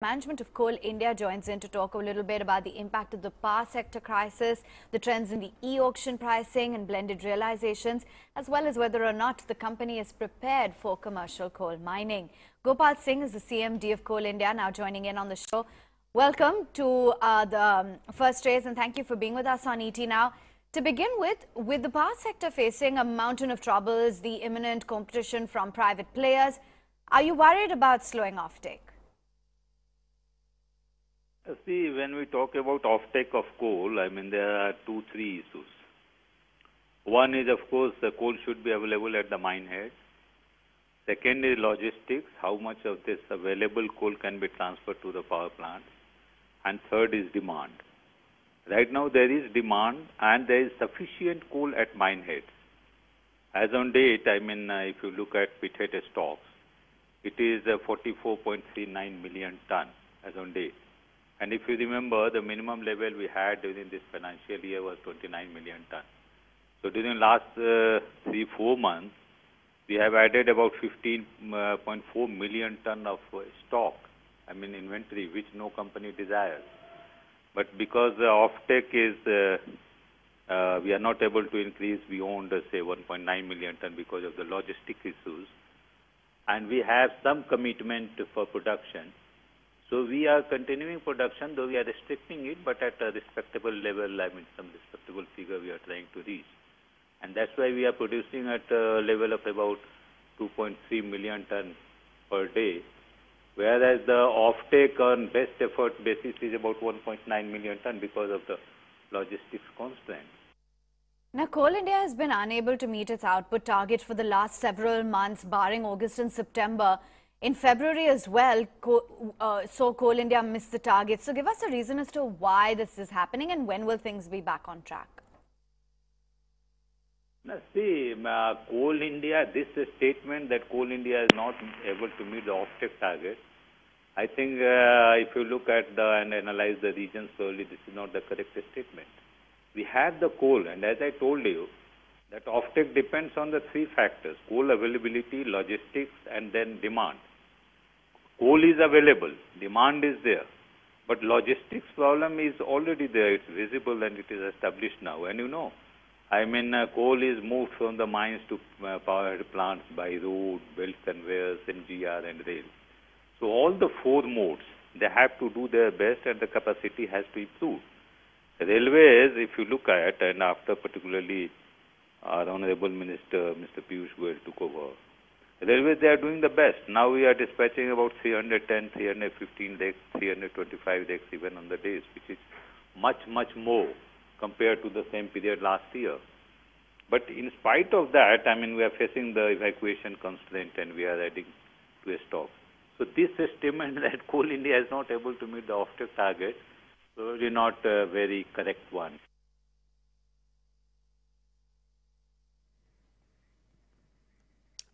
Management of Coal India joins in to talk a little bit about the impact of the power sector crisis, the trends in the e-auction pricing and blended realizations, as well as whether or not the company is prepared for commercial coal mining. Gopal Singh is the CMD of Coal India, now joining in on the show. Welcome to the first raise, and thank you for being with us on ET Now. To begin with the power sector facing a mountain of troubles, the imminent competition from private players, are you worried about slowing offtake? See, when we talk about offtake of coal, there are three issues. One is, of course, the coal should be available at the mine head. Second is logistics, how much of this available coal can be transferred to the power plant. And third is demand. Right now there is demand and there is sufficient coal at mine heads. As on date, if you look at pithead stocks, it is 44.39 million ton as on date. And if you remember, the minimum level we had during this financial year was 29 million ton. So during last 3-4 months, we have added about 15.4 million ton of stock, inventory, which no company desires. But because the offtake is, we are not able to increase beyond, say, 1.9 million ton because of the logistic issues. And we have some commitment for production. So we are continuing production, though we are restricting it, but at a respectable level, some respectable figure we are trying to reach. And that's why we are producing at a level of about 2.3 million ton per day, whereas the offtake on best effort basis is about 1.9 million ton because of the logistics constraints. Now, Coal India has been unable to meet its output target for the last several months, barring August and September. In February as well, Coal India missed the target. So give us a reason as to why this is happening and when will things be back on track? Now, see, Coal India, this statement that Coal India is not able to meet the offtake target, I think if you look at and analyze the regions thoroughly, this is not the correct statement. We have the coal, and as I told you, that offtake depends on the three factors: coal availability, logistics, and then demand. Coal is available, demand is there, but logistics problem is already there. It's visible and it is established now. And coal is moved from the mines to power plants by road, belt conveyors, MGR and rail. So all the four modes, they have to do their best and the capacity has to improve. Railways, if you look at, and after particularly our Honorable Minister, Mr. Piyush Goyal took over, Railways, they are doing the best. Now we are dispatching about 310, 315 decks, 325 decks even on the days, which is much, much more compared to the same period last year. But in spite of that, we are facing the evacuation constraint and we are adding to a stock. So this statement that Coal India is not able to meet the offtake target, probably not a very correct one.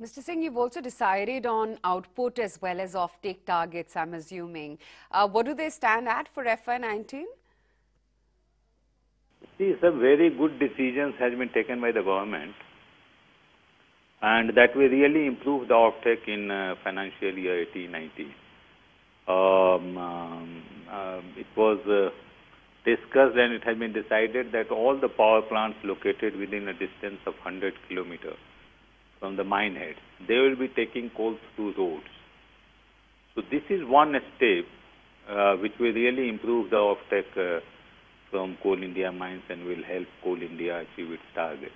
Mr. Singh, you've also decided on output as well as offtake targets, I'm assuming. What do they stand at for FY19? See, some very good decisions has been taken by the government, and that will really improve the offtake in financial year 18-19. It was discussed and it has been decided that all the power plants located within a distance of 100 kilometers from the mine head, they will be taking coal through roads. So this is one step which will really improve the offtake from Coal India mines and will help Coal India achieve its target.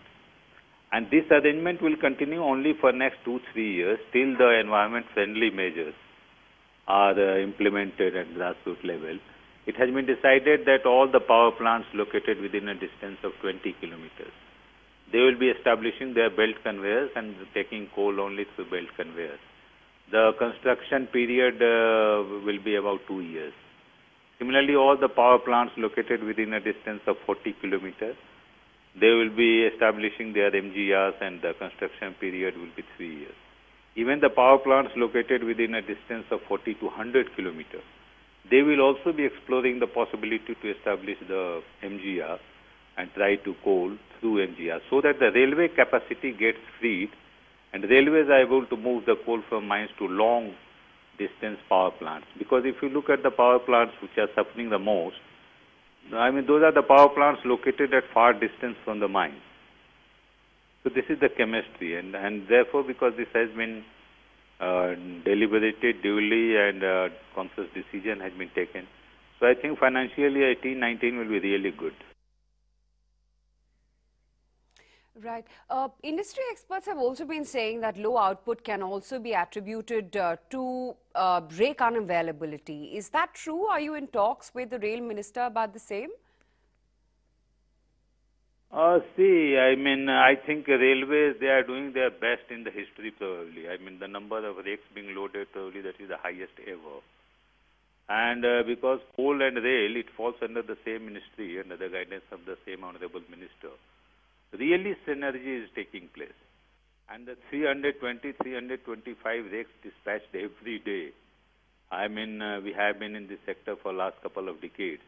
And this arrangement will continue only for next 2-3 years till the environment-friendly measures are implemented at grassroots level. It has been decided that all the power plants located within a distance of 20 kilometers, they will be establishing their belt conveyors and taking coal only through belt conveyors. The construction period will be about 2 years. Similarly, all the power plants located within a distance of 40 kilometers, they will be establishing their MGRs and the construction period will be 3 years. Even the power plants located within a distance of 40 to 100 kilometers, they will also be exploring the possibility to establish the MGR and try to coal through MGR so that the railway capacity gets freed and railways are able to move the coal from mines to long distance power plants. Because if you look at the power plants which are suffering the most, I mean, those are the power plants located at far distance from the mines. So this is the chemistry, and therefore, because this has been deliberated duly and conscious decision has been taken, so I think financially 18-19 will be really good. Right. Industry experts have also been saying that low output can also be attributed to rake unavailability. Is that true? Are you in talks with the rail minister about the same? See, I mean, I think railways, they are doing their best in the history probably. I mean, the number of rakes being loaded probably that is the highest ever. And because coal and rail, it falls under the same ministry, under the guidance of the same honorable minister. Really synergy is taking place. And the 320, 325 rakes dispatched every day. I mean, we have been in this sector for the last couple of decades.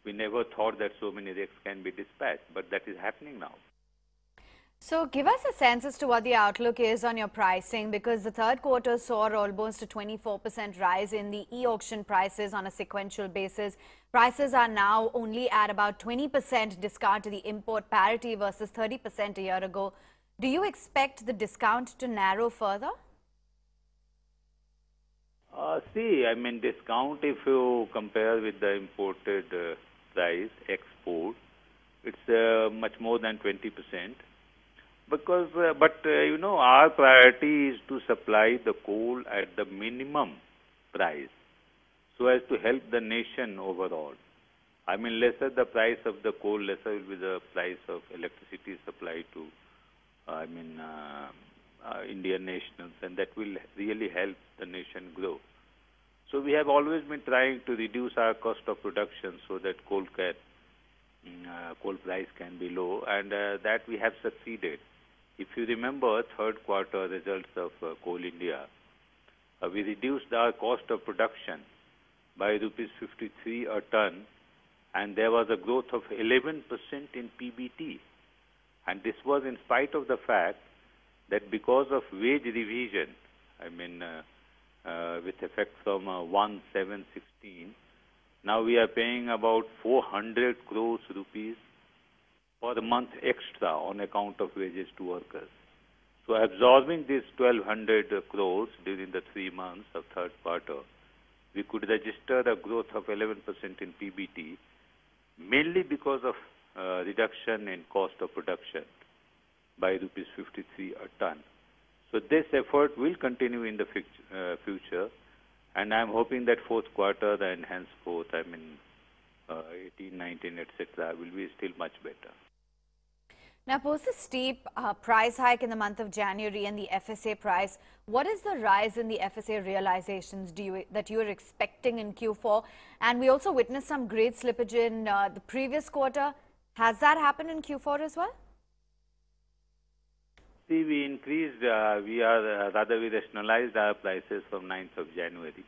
We never thought that so many rakes can be dispatched, but that is happening now. So give us a sense as to what the outlook is on your pricing, because the third quarter saw almost a 24% rise in the e-auction prices on a sequential basis. Prices are now only at about 20% discount to the import parity versus 30% a year ago. Do you expect the discount to narrow further? See, I mean, discount, if you compare with the imported price, export, it's much more than 20%. Because, you know, our priority is to supply the coal at the minimum price so as to help the nation overall. I mean, lesser the price of the coal, lesser will be the price of electricity supplied to, Indian nationals, and that will really help the nation grow. So we have always been trying to reduce our cost of production so that coal price can be low, and that we have succeeded. If you remember third quarter results of Coal India, we reduced our cost of production by rupees 53 a ton, and there was a growth of 11% in PBT. And this was in spite of the fact that because of wage revision, with effect from 1/7/16, now we are paying about 400 crores rupees for the month extra on account of wages to workers. So absorbing this 1,200 crores during the 3 months of third quarter, we could register a growth of 11% in PBT, mainly because of reduction in cost of production by rupees 53 a ton. So this effort will continue in the future, and I'm hoping that fourth quarter and henceforth, 18, 19, etc., will be still much better. Now, post the steep price hike in the month of January and the FSA price, what is the rise in the FSA realizations that you are expecting in Q4? And we also witnessed some great slippage in the previous quarter. Has that happened in Q4 as well? See, we increased, we rationalized our prices from 9th of January.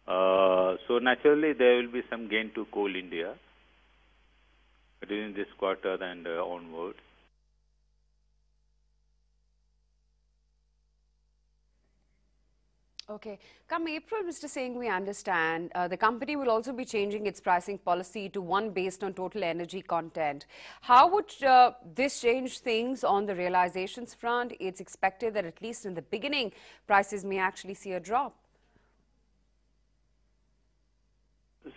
So naturally, there will be some gain to Coal India during this quarter and onwards. Okay. Come April, Mr. Singh, we understand the company will also be changing its pricing policy to one based on total energy content. How would this change things on the realizations front? It's expected that at least in the beginning, prices may actually see a drop.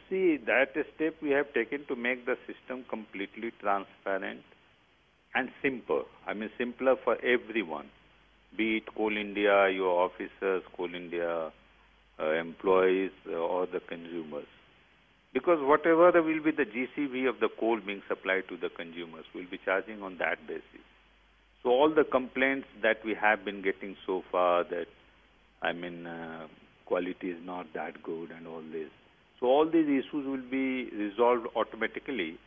See, that step we have taken to make the system completely transparent and simple. Simpler for everyone, be it Coal India, your officers, Coal India employees, or the consumers. Because whatever will be the GCV of the coal being supplied to the consumers, we'll be charging on that basis. So all the complaints that we have been getting so far that, quality is not that good and all this. So all these issues will be resolved automatically,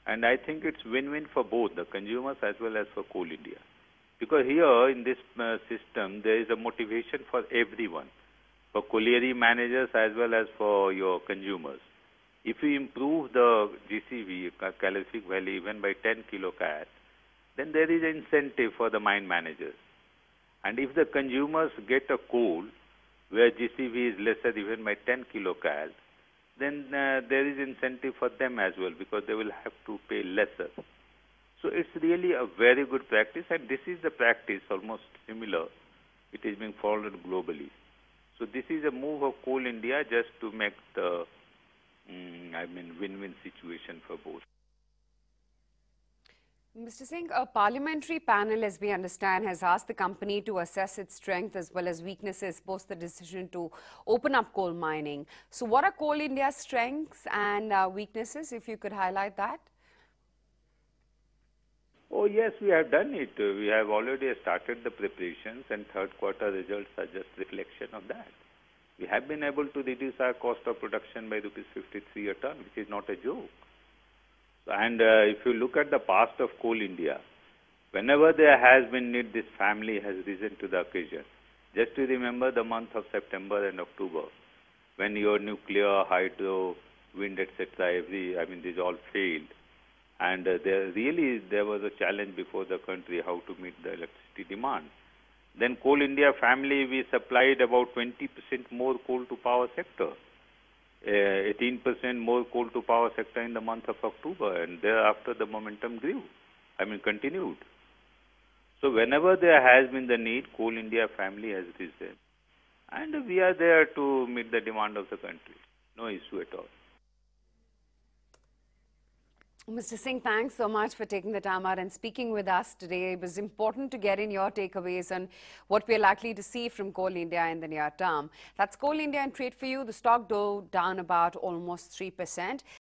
and I think it's win-win for both the consumers as well as for Coal India. Because here in this system, there is a motivation for everyone, for colliery managers as well as for your consumers. If you improve the GCV, calorific value, even by 10 kilocat, then there is an incentive for the mine managers. And if the consumers get a coal where GCV is lesser even by 10 kilocal, then there is incentive for them as well because they will have to pay lesser. So it's really a very good practice, and this is the practice almost similar. It is being followed globally. So this is a move of Coal India just to make the win-win situation for both. Mr. Singh, a parliamentary panel, as we understand, has asked the company to assess its strength as well as weaknesses post the decision to open up coal mining. So what are Coal India's strengths and weaknesses, if you could highlight that? Oh yes, we have done it. We have already started the preparations, and third quarter results are just reflection of that. We have been able to reduce our cost of production by rupees 53 a ton, which is not a joke. And if you look at the past of Coal India, whenever there has been need, this family has risen to the occasion. Just to remember the month of September and October, when your nuclear, hydro, wind, etc., these all failed. And there was a challenge before the country how to meet the electricity demand. Then Coal India family, we supplied about 20% more coal to power sector, 18% more coal to power sector in the month of October, and thereafter the momentum continued. So whenever there has been the need, Coal India family has risen. And we are there to meet the demand of the country. No issue at all. Mr. Singh, thanks so much for taking the time out and speaking with us today. It was important to get in your takeaways on what we're likely to see from Coal India in the near term. That's Coal India and Trade for You. The stock though down about almost 3%.